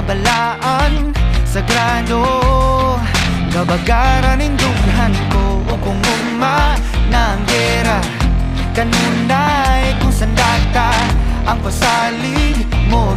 balaan sagrado gabagaran indughan ko o kung uma ng gera kanunay kung sandata ang pasalig mo